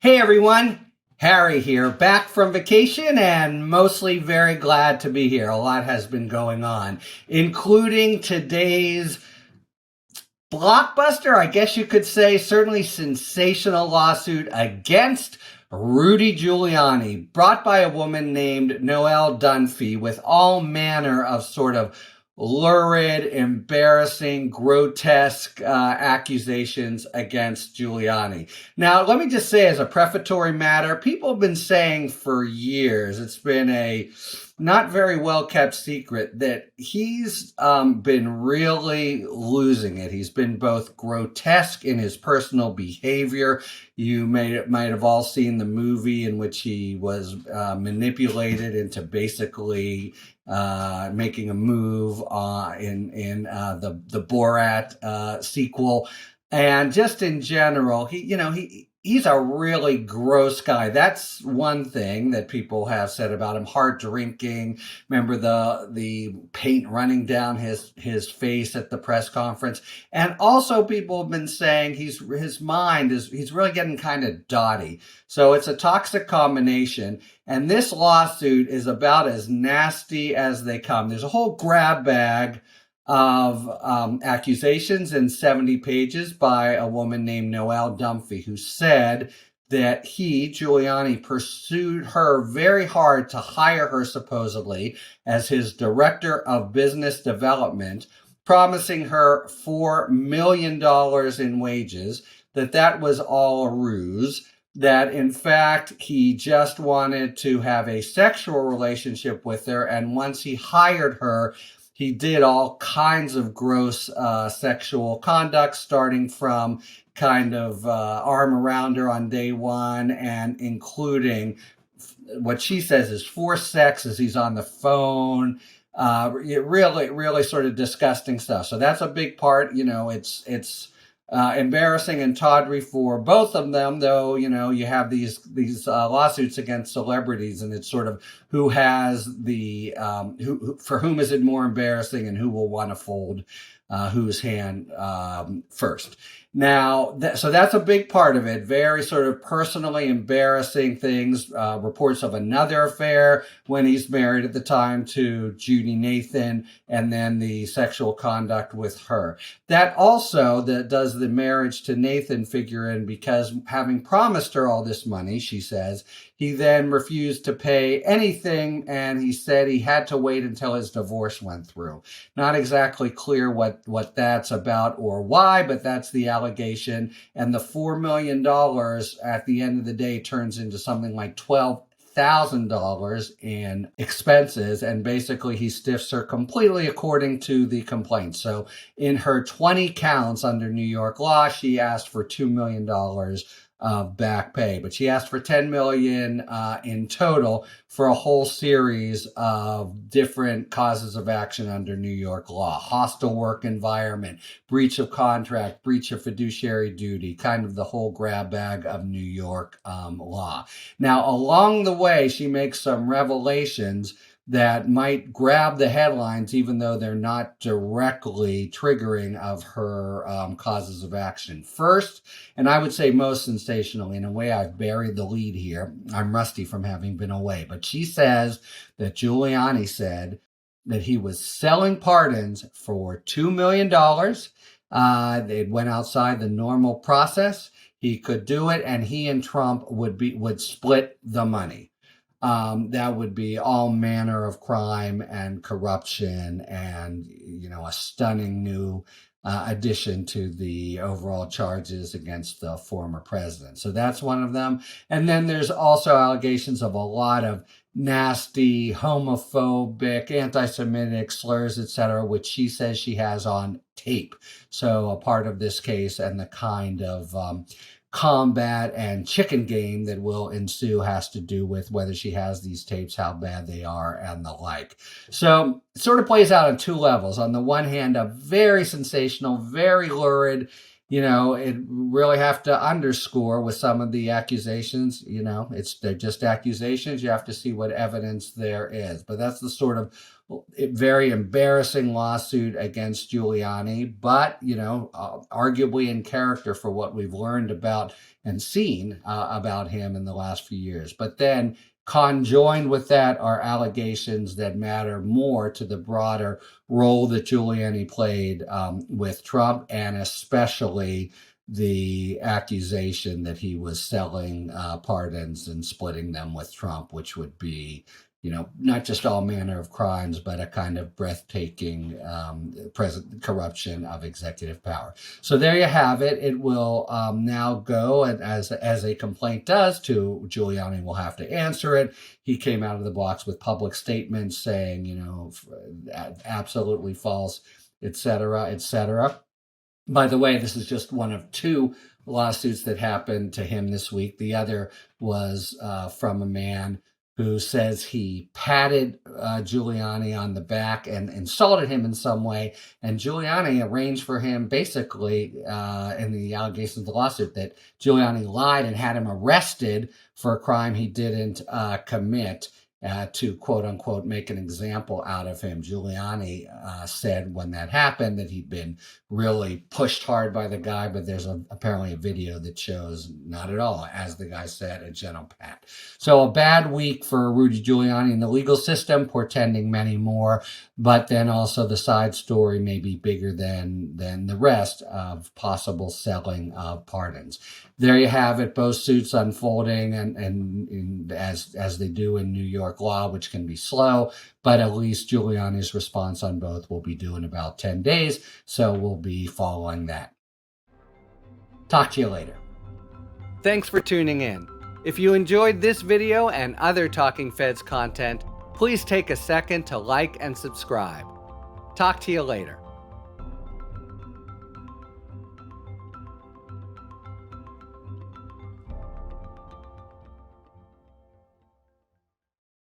Hey everyone, Harry here, back from vacation and mostly very glad to be here. A lot has been going on, including today's blockbuster, I guess you could say, certainly sensational lawsuit against Rudy Giuliani, brought by a woman named Noelle Dunphy, with all manner of sort of lurid, embarrassing, grotesque accusations against Giuliani. Now, let me just say as a prefatory matter, people have been saying for years, it's been a not very well kept secret, that he's been really losing it. He's been both grotesque in his personal behavior. You might have all seen the movie in which he was manipulated into basically making a move in the Borat sequel, and just in general, he's a really gross guy. That's one thing that people have said about him. Hard drinking. Remember the paint running down his face at the press conference. And also people have been saying he's really getting kind of dotty. So it's a toxic combination. And this lawsuit is about as nasty as they come. There's a whole grab bag of accusations in 70 pages by a woman named Noelle Dunphy, who said that Giuliani, pursued her very hard to hire her supposedly as his director of business development, promising her $4 million in wages, that was all a ruse, that in fact he just wanted to have a sexual relationship with her, and once he hired her, he did all kinds of gross sexual conduct, starting from kind of arm around her on day one, and including what she says is forced sex as he's on the phone. Really sort of disgusting stuff. So that's a big part. It's embarrassing and tawdry for both of them, though. You have these lawsuits against celebrities, and it's sort of who has the who for whom is it more embarrassing, and who will want to fold whose hand first. Now, so that's a big part of it. Very sort of personally embarrassing things. Reports of another affair when he's married at the time to Judy Nathan, and then the sexual conduct with her. That also does the marriage to Nathan figure in, because having promised her all this money, she says, he then refused to pay anything, and he said he had to wait until his divorce went through. Not exactly clear what that's about or why, but that's the allegation. And the $4 million at the end of the day turns into something like $12,000 in expenses, and basically he stiffs her completely according to the complaint. So in her 20 counts under New York law, she asked for $2 million of back pay, but she asked for $10 million in total for a whole series of different causes of action under New York law: hostile work environment, breach of contract, breach of fiduciary duty, kind of the whole grab bag of New York law. Now, along the way, she makes some revelations that might grab the headlines, even though they're not directly triggering of her causes of action. First, and I would say most sensationally, in a way I've buried the lead here, I'm rusty from having been away, but she says that Giuliani said that he was selling pardons for $2 million. They went outside the normal process. He could do it, and he and Trump would split the money. That would be all manner of crime and corruption, and a stunning new addition to the overall charges against the former president. So that's one of them. And then there's also allegations of a lot of nasty, homophobic, anti-Semitic slurs, etc., which she says she has on tape. So a part of this case and the kind of combat and chicken game that will ensue has to do with whether she has these tapes, how bad they are, and the like. So it sort of plays out on two levels. On the one hand, a very sensational, very lurid, it really have to underscore with some of the accusations, they're just accusations. You have to see what evidence there is. But that's the sort of very embarrassing lawsuit against Giuliani, but, arguably in character for what we've learned about and seen about him in the last few years. But then conjoined with that are allegations that matter more to the broader role that Giuliani played with Trump, and especially the accusation that he was selling pardons and splitting them with Trump, which would be, not just all manner of crimes, but a kind of breathtaking corruption of executive power. So there you have it. It will now go, and as a complaint does, to Giuliani will have to answer it. He came out of the blocks with public statements saying, absolutely false, et cetera, et cetera. By the way, this is just one of two lawsuits that happened to him this week. The other was from a man who says he patted Giuliani on the back and insulted him in some way. And Giuliani arranged for him, basically, in the allegations of the lawsuit, that Giuliani lied and had him arrested for a crime he didn't commit, to quote unquote make an example out of him. Giuliani said when that happened that he'd been really pushed hard by the guy, but there's apparently a video that shows not at all, as the guy said, a gentle pat. So a bad week for Rudy Giuliani in the legal system, portending many more, but then also the side story may be bigger than the rest of possible selling of pardons. There you have it, both suits unfolding and as they do in New York law, which can be slow, but at least Giuliani's response on both will be due in about 10 days, so we'll be following that. Talk to you later. Thanks for tuning in. If you enjoyed this video and other Talking Feds content, please take a second to like and subscribe. Talk to you later.